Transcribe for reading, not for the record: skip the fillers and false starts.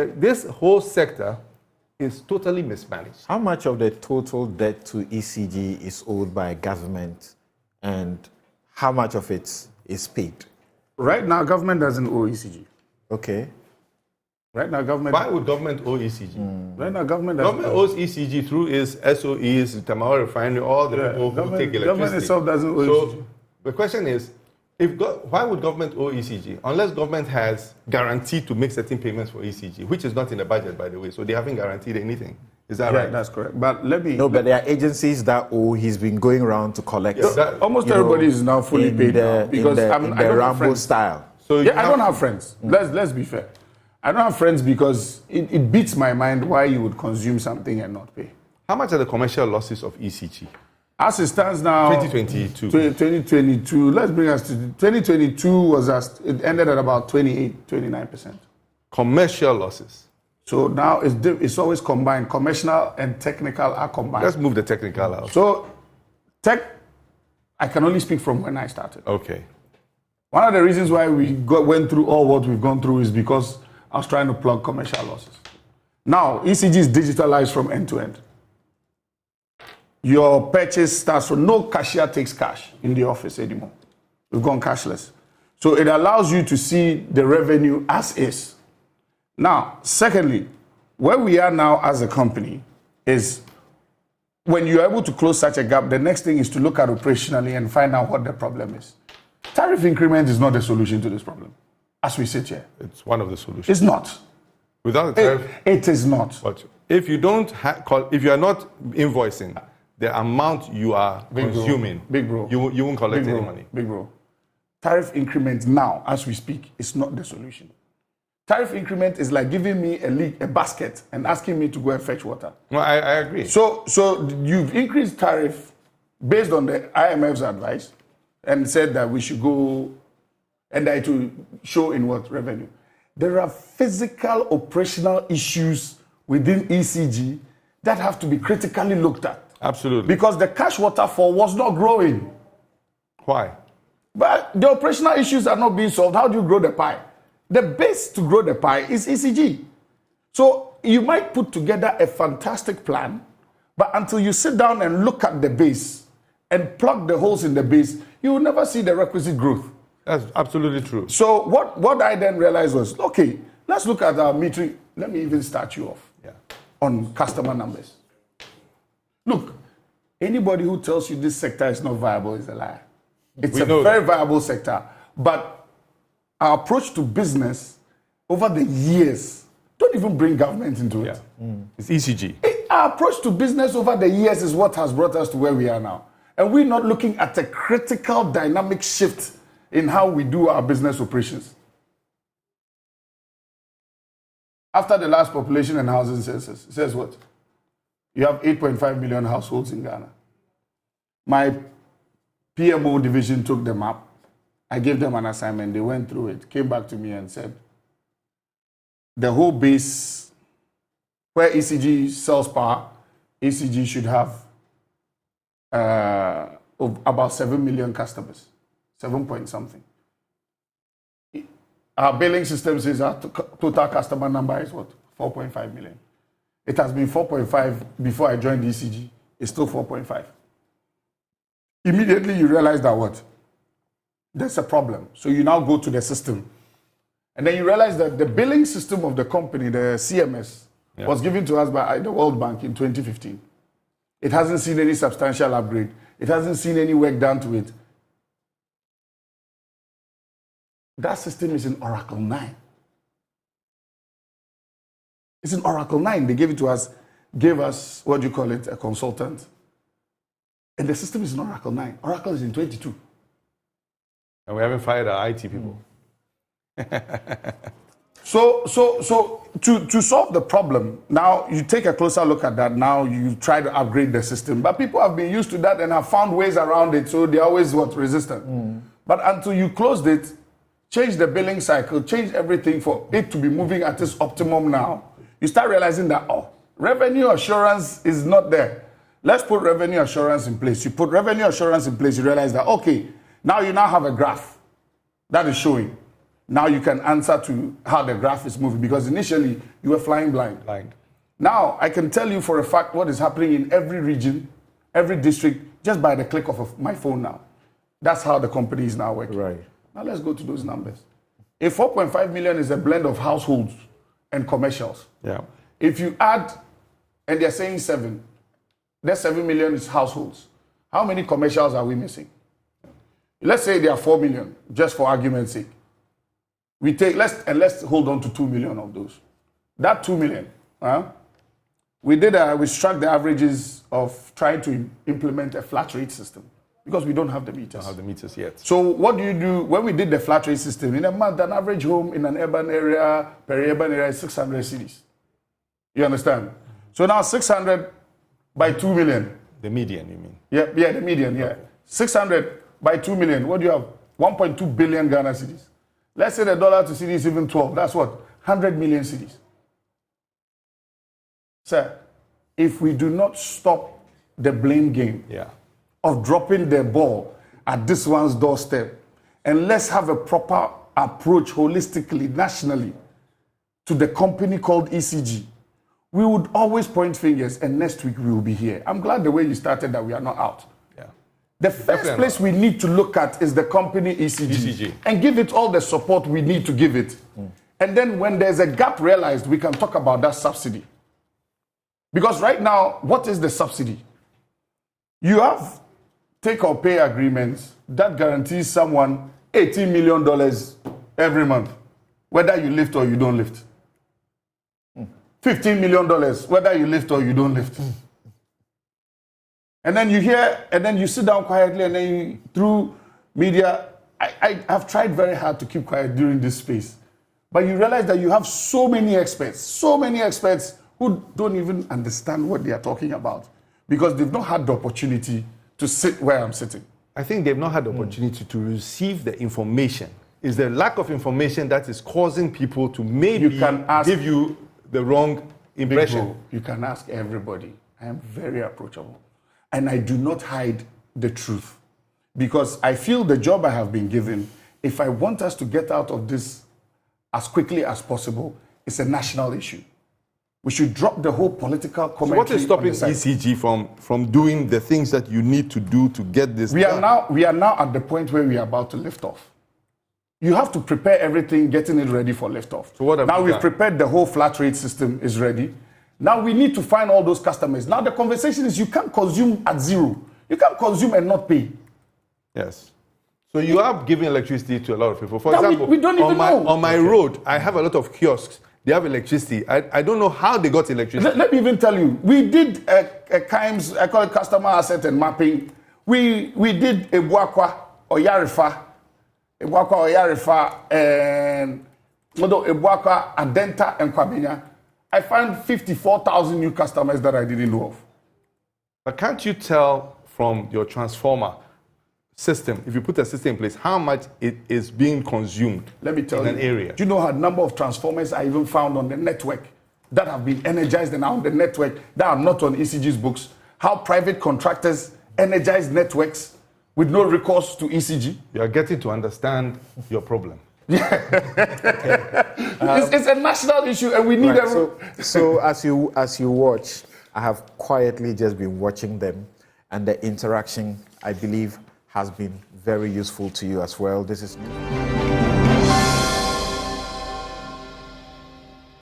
this whole sector is totally mismanaged. How much of the total debt to ECG is owed by government, and how much of it is paid? Right now, government doesn't owe ECG. Okay. Right now, government... Why would government owe ECG? Right now, government doesn't owes ECG through its SOEs, Tamale Refinery, all the people who take electricity. Government itself doesn't owe ECG. The question is, why would government owe ECG? Unless government has guaranteed to make certain payments for ECG, which is not in the budget, by the way, so they haven't guaranteed anything. Is that right? That's correct. But let me... No, but there are agencies that owe. He's been going around to collect. Almost everybody is now fully paid now because I don't have friends. Style. So I don't have friends. Let's be fair. I don't have friends because it beats my mind why you would consume something and not pay. How much are the commercial losses of ECG? As it stands now, 2022. 2022. Let's bring us to 2022 it ended at about 29%. Commercial losses. So now it's always combined. Commercial and technical are combined. Let's move the technical out. So I can only speak from when I started. Okay. One of the reasons why we went through all what we've gone through is because I was trying to plug commercial losses. Now, ECG is digitalized from end to end. Your purchase starts, so no cashier takes cash in the office anymore. We've gone cashless. So it allows you to see the revenue as is. Now, secondly, where we are now as a company is when you're able to close such a gap, the next thing is to look at operationally and find out what the problem is. Tariff increment is not the solution to this problem, as we sit here. It's one of the solutions. It's not. Without the tariff, it is not. But if you don't if you are not invoicing the amount you are consuming, you won't collect any money. Big bro. Tariff increment now, as we speak, is not the solution. Tariff increment is like giving me a basket and asking me to go and fetch water. No, I agree. So you've increased tariff based on the IMF's advice and said that we should go and that it will show in what revenue. There are physical operational issues within ECG that have to be critically looked at. Absolutely. Because the cash waterfall was not growing. Why? But the operational issues are not being solved. How do you grow the pie? The base to grow the pie is ECG. So you might put together a fantastic plan, but until you sit down and look at the base and plug the holes in the base, you will never see the requisite growth. That's absolutely true. So what I then realized was, okay, let's look at our metering. Let me even start you off on customer numbers. Look, anybody who tells you this sector is not viable is a liar. It's a very viable sector, but our approach to business over the years, don't even bring government into it. It's ECG. Our approach to business over the years is what has brought us to where we are now. And we're not looking at a critical dynamic shift in how we do our business operations. After the last population and housing census, it says what? You have 8.5 million households in Ghana. My PMO division took them up. I gave them an assignment. They went through it, came back to me and said, the whole base where ECG sells power, ECG should have about 7 million customers, 7 point something. Our billing system says our total customer number is what? 4.5 million. It has been 4.5 before I joined ECG. It's still 4.5. Immediately you realize that what? There's a problem. So you now go to the system. And then you realize that the billing system of the company, the CMS, was given to us by the World Bank in 2015. It hasn't seen any substantial upgrade. It hasn't seen any work done to it. That system is in Oracle 9. It's in Oracle 9. They gave it to us, gave us, what do you call it, a consultant. And the system is in Oracle 9. Oracle is in 22. And we haven't fired our IT people. So to solve the problem, now you take a closer look at that. Now you try to upgrade the system. But people have been used to that and have found ways around it. So they're always resistant. But until you closed it, change the billing cycle, change everything for it to be moving at its optimum now, you start realizing that, revenue assurance is not there. Let's put revenue assurance in place. You put revenue assurance in place, you realize that, okay, now you have a graph that is showing. Now you can answer to how the graph is moving, because initially you were flying blind. Now I can tell you for a fact what is happening in every region, every district, just by the click of my phone now. That's how the company is now working. Right. Now let's go to those numbers. A 4.5 million is a blend of households and commercials. Yeah. If you add, and they're saying 7, that 7 million is households. How many commercials are we missing? Let's say there are 4 million, just for argument's sake. Let's hold on to 2 million of those. That 2 million, we struck the averages of trying to implement a flat rate system because we don't have the meters. Don't have the meters yet. So what do you do when we did the flat rate system? In a month, an average home in an urban area, peri-urban area is 600 cities. You understand? So now 600 by 2 million. The median, you mean? Yeah, the median, yeah. 600 by 2 million. What do you have? 1.2 billion Ghana cedis. Let's say the dollar to cedi is even 12. That's what? 100 million cedis. Sir, if we do not stop the blame game of dropping the ball at this one's doorstep, and let's have a proper approach holistically, nationally, to the company called ECG, we would always point fingers, and next week we will be here. I'm glad the way you started that we are not out. The first place we need to look at is the company ECG, and give it all the support we need to give it. And then when there's a gap realized, we can talk about that subsidy. Because right now, what is the subsidy? You have take or pay agreements that guarantees someone $18 million every month, whether you lift or you don't lift. $15 million, whether you lift or you don't lift. And then you hear, and then you sit down quietly, and then you, through media, I have tried very hard to keep quiet during this space. But you realize that you have so many experts who don't even understand what they are talking about because they've not had the opportunity to sit where I'm sitting. I think they've not had the opportunity to receive the information. It's the lack of information that is causing people to maybe give you the wrong impression. You can ask everybody. I am very approachable. And I do not hide the truth because I feel the job I have been given, if I want us to get out of this as quickly as possible, it's a national issue. We should drop the whole political commentary. So what is stopping ECG from doing the things that you need to do to get this done? We are now at the point where we are about to lift off. You have to prepare everything, getting it ready for liftoff. So what have now you we've done? Prepared the whole flat rate system is ready. Now we need to find all those customers. Now the conversation is you can't consume at zero. You can't consume and not pay. Yes. So you are giving electricity to a lot of people. For example, we don't even know. On my road, I have a lot of kiosks. They have electricity. I don't know how they got electricity. Let me even tell you. We did a KIMS, I call it customer asset and mapping. We did Ebuakwa or Yarifa, and Ebuakwa, Adenta, and Kwabenya. I found 54,000 new customers that I didn't know of. But can't you tell from your transformer system, if you put a system in place, how much it is being consumed? Let me tell you, an area? Do you know how number of transformers I even found on the network that have been energized and are on the network that are not on ECG's books? How private contractors energize networks with no recourse to ECG? You are getting to understand your problem. It's a national issue, and we need So as you watch, I have quietly just been watching them, and the interaction, I believe, has been very useful to you as well. This is